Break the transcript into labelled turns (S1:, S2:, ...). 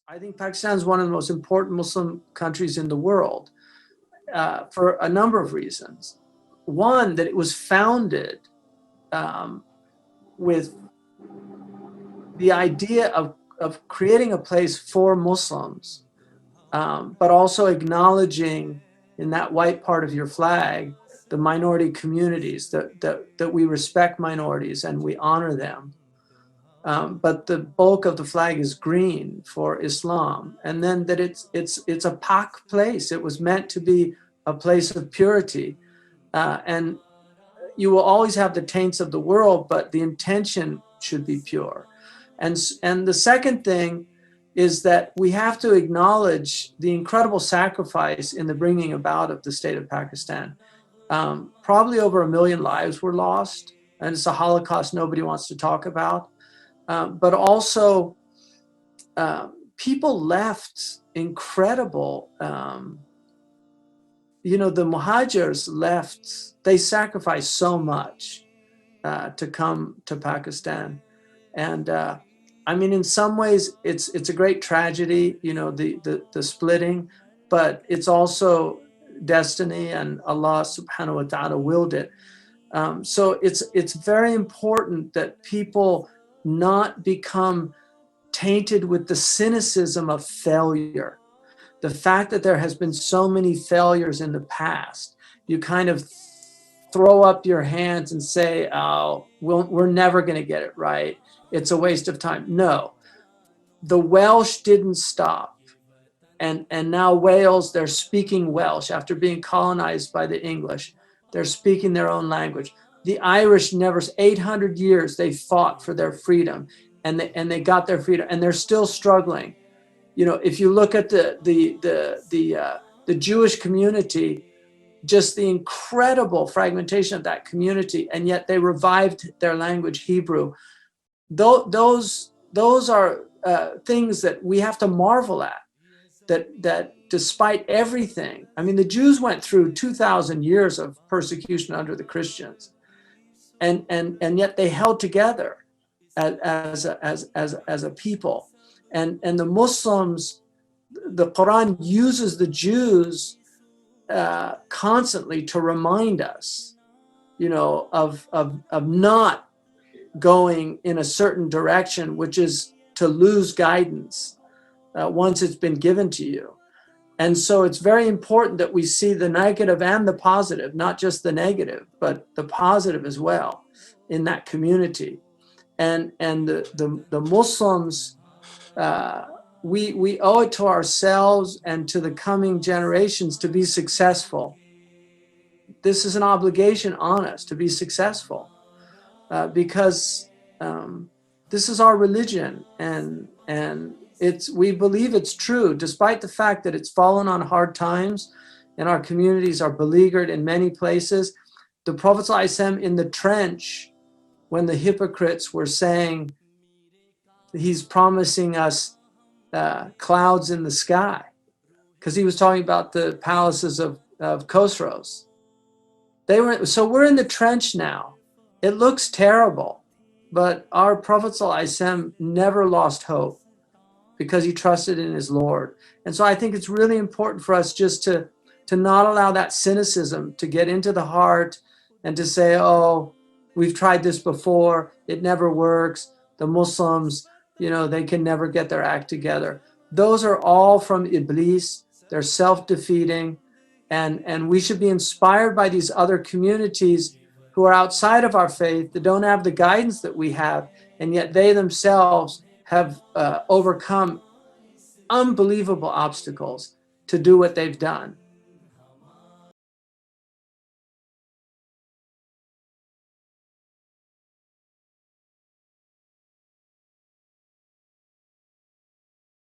S1: I think Pakistan is one of the most important Muslim countries in the world for a number of reasons. One, that it was founded with the idea of creating a place for Muslims, but also acknowledging in that white part of your flag the minority communities, that we respect minorities and we honor them. But the bulk of the flag is green for Islam, and then that it's a pak place. It was meant to be a place of purity, and you will always have the taints of the world, but the intention should be pure. And the second thing is that we have to acknowledge the incredible sacrifice in the bringing about of the state of Pakistan. Probably over 1 million lives were lost, and it's a Holocaust nobody wants to talk about. But also, people left incredible, the Muhajirs left, they sacrificed so much to come to Pakistan. And I mean, in some ways, it's a great tragedy, the splitting, but it's also destiny, and Allah subhanahu wa ta'ala willed it. So it's very important that people not become tainted with the cynicism of failure. The fact that there has been so many failures in the past, you kind of throw up your hands and say, oh, we're never going to get it right. It's a waste of time. No, the Welsh didn't stop. And now Wales, they're speaking Welsh after being colonized by the English. They're speaking their own language. The Irish never, 800 years, they fought for their freedom, and they got their freedom, and they're still struggling. If you look at the Jewish community, just the incredible fragmentation of that community, and yet they revived their language, Hebrew. Those are things that we have to marvel at. That despite everything, I mean, the Jews went through 2,000 years of persecution under the Christians, and yet they held together as a people. And the Muslims, the Quran uses the Jews constantly to remind us, of not going in a certain direction, which is to lose guidance once it's been given to you. And so it's very important that we see the negative and the positive, not just the negative, but the positive as well in that community. And the Muslims, we owe it to ourselves and to the coming generations to be successful. This is an obligation on us to be successful, because this is our religion, and we believe it's true, despite the fact that it's fallen on hard times and our communities are beleaguered in many places. The Prophet ﷺ in the trench, when the hypocrites were saying he's promising us clouds in the sky, because he was talking about the palaces of Khosrows. So we're in the trench now. It looks terrible, but our Prophet ﷺ never lost hope, because he trusted in his Lord. And so I think it's really important for us just to not allow that cynicism to get into the heart and to say, oh, we've tried this before, it never works. The Muslims, they can never get their act together. Those are all from Iblis. They're self-defeating. And we should be inspired by these other communities who are outside of our faith, that don't have the guidance that we have, and yet they themselves have overcome unbelievable obstacles to do what they've done.